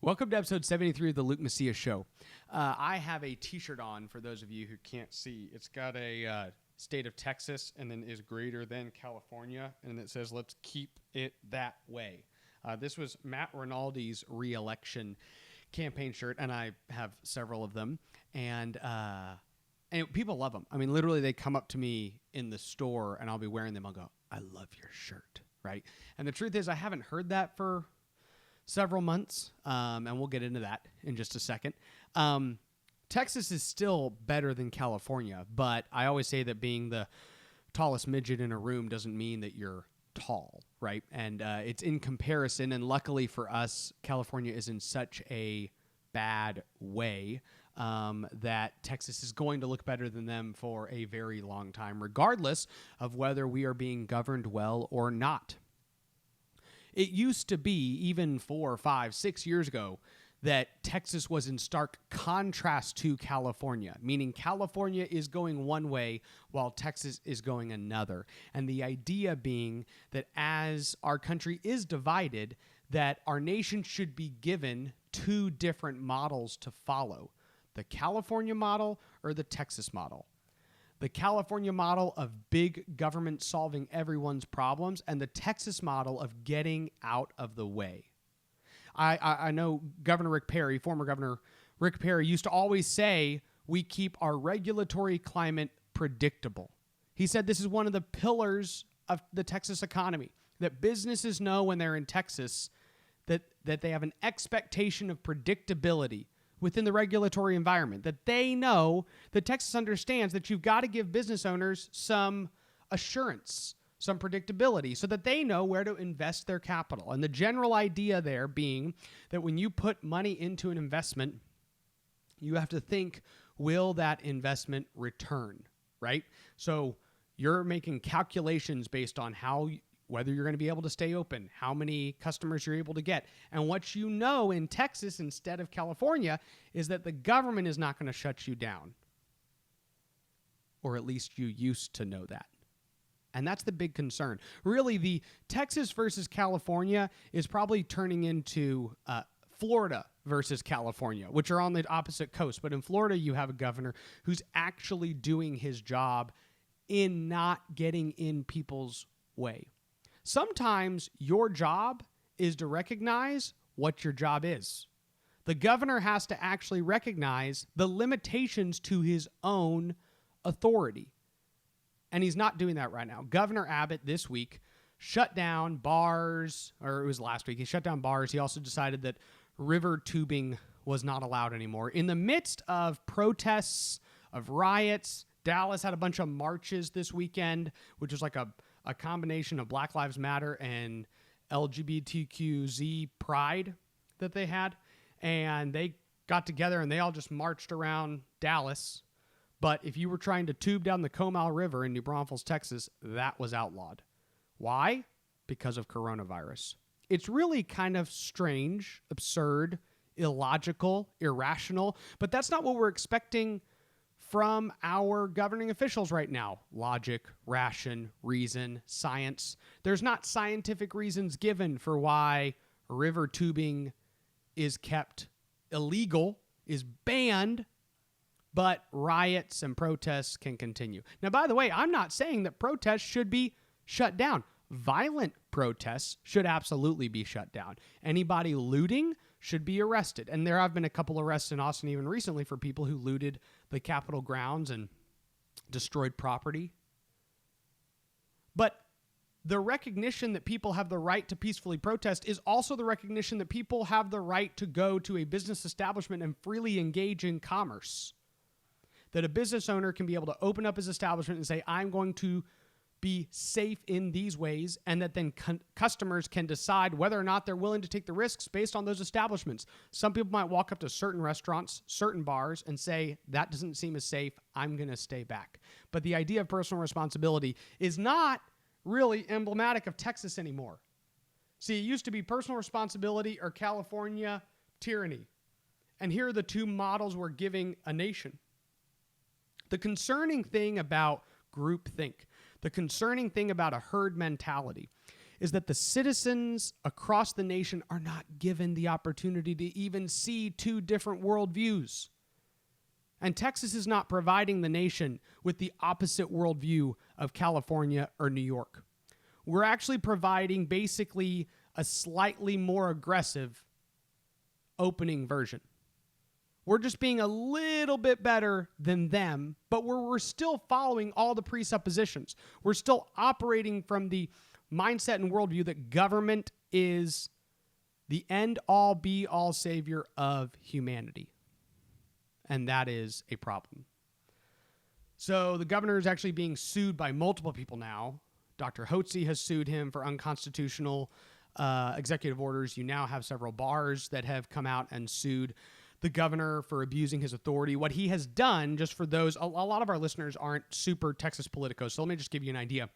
Welcome to episode 73 of the Luke Macias Show. I have a t-shirt on for those of you who can't see. It's got a state of Texas and then is greater than California, and it says, let's keep it that way. This was Matt Rinaldi's re-election campaign shirt, and I have several of them, and people love them. I mean, literally, they come up to me in the store, and I'll be wearing them. I'll go, I love your shirt, right? And the truth is, I haven't heard that for several months, and we'll get into that in just a second. Texas is still better than California, but I always say that being the tallest midget in a room doesn't mean that you're tall, right? And it's in comparison, and luckily for us, California is in such a bad way that Texas is going to look better than them for a very long time, regardless of whether we are being governed well or not. It used to be, even 4, 5, 6 years ago, that Texas was in stark contrast to California, meaning California is going one way while Texas is going another. And the idea being that as our country is divided, that our nation should be given two different models to follow, the California model or the Texas model. The California model of big government solving everyone's problems, and the Texas model of getting out of the way. I know Governor Rick Perry, former Governor Rick Perry, used to always say, we keep our regulatory climate predictable. He said this is one of the pillars of the Texas economy, that businesses know when they're in Texas that they have an expectation of predictability within the regulatory environment, that they know that Texas understands that you've got to give business owners some assurance, some predictability, so that they know where to invest their capital. And the general idea there being that when you put money into an investment, you have to think, will that investment return, right? So you're making calculations based on whether you're going to be able to stay open, how many customers you're able to get. And what you know in Texas instead of California is that the government is not going to shut you down. Or at least you used to know that. And that's the big concern. Really, the Texas versus California is probably turning into Florida versus California, which are on the opposite coast. But in Florida, you have a governor who's actually doing his job in not getting in people's way. Sometimes your job is to recognize what your job is. The governor has to actually recognize the limitations to his own authority. And he's not doing that right now. Governor Abbott this week shut down bars, or it was last week. He shut down bars. He also decided that river tubing was not allowed anymore. In the midst of protests, of riots, Dallas had a bunch of marches this weekend, which was like a combination of Black Lives Matter and LGBTQZ pride that they had. And they got together and they all just marched around Dallas. But if you were trying to tube down the Comal River in New Braunfels, Texas, that was outlawed. Why? Because of coronavirus. It's really kind of strange, absurd, illogical, irrational, but that's not what we're expecting from our governing officials right now. Logic, ration, reason, science. There's not scientific reasons given for why river tubing is kept illegal, is banned, but riots and protests can continue. Now, by the way, I'm not saying that protests should be shut down. Violent protests should absolutely be shut down. Anybody looting should be arrested. And there have been a couple arrests in Austin even recently for people who looted the Capitol grounds and destroyed property. But the recognition that people have the right to peacefully protest is also the recognition that people have the right to go to a business establishment and freely engage in commerce. That a business owner can be able to open up his establishment and say, I'm going to be safe in these ways, and that then customers can decide whether or not they're willing to take the risks based on those establishments. Some people might walk up to certain restaurants, certain bars, and say, that doesn't seem as safe, I'm going to stay back. But the idea of personal responsibility is not really emblematic of Texas anymore. See, it used to be personal responsibility or California tyranny. And here are the two models we're giving a nation. The concerning thing about groupthink, the concerning thing about a herd mentality, is that the citizens across the nation are not given the opportunity to even see two different worldviews. And Texas is not providing the nation with the opposite worldview of California or New York. We're actually providing basically a slightly more aggressive opening version. We're just being a little bit better than them, but we're still following all the presuppositions. We're still operating from the mindset and worldview that government is the end-all, be-all savior of humanity. And that is a problem. So the governor is actually being sued by multiple people now. Dr. Hotze has sued him for unconstitutional executive orders. You now have several bars that have come out and sued the governor for abusing his authority. What he has done, just for those, a lot of our listeners aren't super Texas politicos, so let me just give you an idea.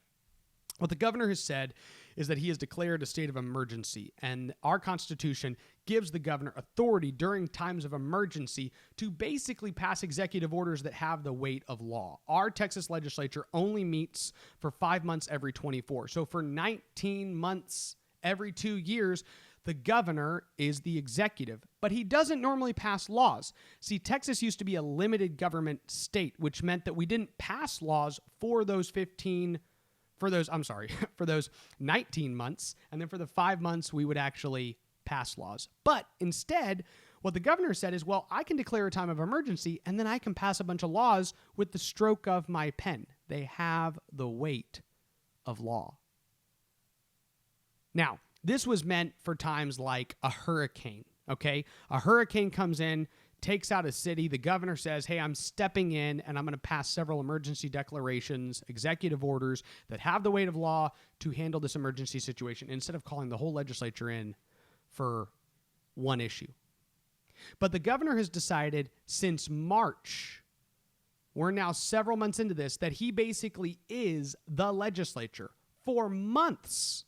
What the governor has said is that he has declared a state of emergency, and our Constitution gives the governor authority during times of emergency to basically pass executive orders that have the weight of law. Our Texas legislature only meets for 5 months every 24. So for 19 months every 2 years, the governor is the executive, but he doesn't normally pass laws. See, Texas used to be a limited government state, which meant that we didn't pass laws for those 19 months, and then for the 5 months, we would actually pass laws. But instead, what the governor said is, well, I can declare a time of emergency, and then I can pass a bunch of laws with the stroke of my pen. They have the weight of law. Now, this was meant for times like a hurricane, okay? A hurricane comes in, takes out a city. The governor says, hey, I'm stepping in and I'm going to pass several emergency declarations, executive orders that have the weight of law to handle this emergency situation instead of calling the whole legislature in for one issue. But the governor has decided since March, we're now several months into this, that he basically is the legislature for months.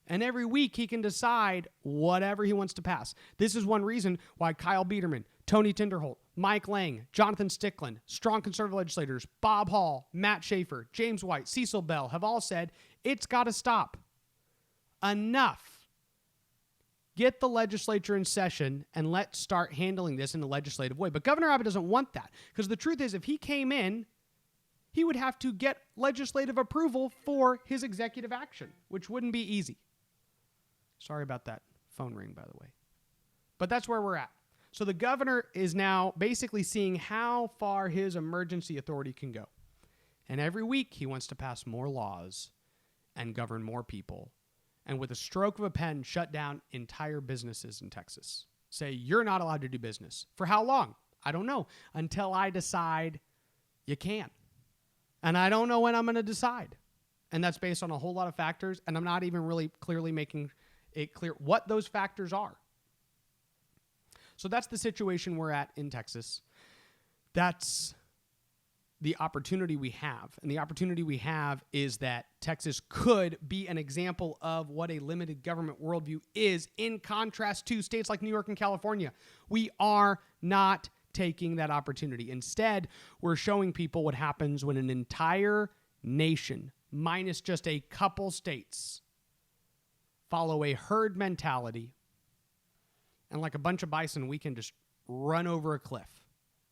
And every week he can decide whatever he wants to pass. This is one reason why Kyle Biederman, Tony Tinderholt, Mike Lang, Jonathan Stickland, strong conservative legislators, Bob Hall, Matt Schaefer, James White, Cecil Bell have all said, it's got to stop. Enough. Get the legislature in session and let's start handling this in a legislative way. But Governor Abbott doesn't want that, because the truth is if he came in, he would have to get legislative approval for his executive action, which wouldn't be easy. Sorry about that phone ring, by the way. But that's where we're at. So the governor is now basically seeing how far his emergency authority can go. And every week he wants to pass more laws and govern more people. And with a stroke of a pen, shut down entire businesses in Texas. Say, you're not allowed to do business. For how long? I don't know. Until I decide you can. And I don't know when I'm going to decide. And that's based on a whole lot of factors. And I'm not even really clearly making it clear what those factors are. So that's the situation we're at in Texas. That's the opportunity we have. And the opportunity we have is that Texas could be an example of what a limited government worldview is in contrast to states like New York and California. We are not taking that opportunity. Instead, we're showing people what happens when an entire nation, minus just a couple states, follow a herd mentality, and like a bunch of bison, we can just run over a cliff.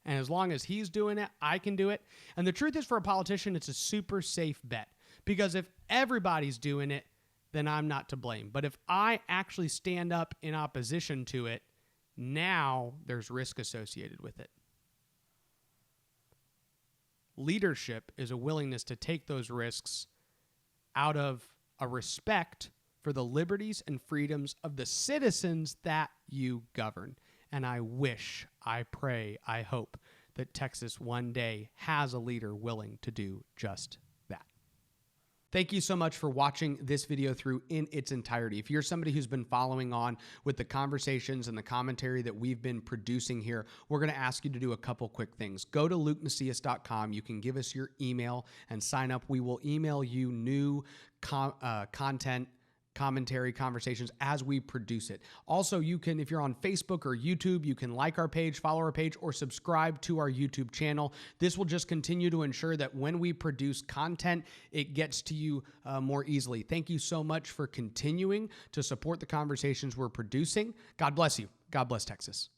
And as long as he's doing it, I can do it. And the truth is, for a politician, it's a super safe bet. Because if everybody's doing it, then I'm not to blame. But if I actually stand up in opposition to it, now there's risk associated with it. Leadership is a willingness to take those risks out of a respect for the liberties and freedoms of the citizens that you govern. And I wish, I pray, I hope that Texas one day has a leader willing to do just that. Thank you so much for watching this video through in its entirety. If you're somebody who's been following on with the conversations and the commentary that we've been producing here, we're going to ask you to do a couple quick things. Go to lukemacias.com. You can give us your email and sign up. We will email you new content commentary, conversations as we produce it. Also, you can, if you're on Facebook or YouTube, you can like our page, follow our page, or subscribe to our YouTube channel. This will just continue to ensure that when we produce content, it gets to you more easily. Thank you so much for continuing to support the conversations we're producing. God bless you. God bless Texas.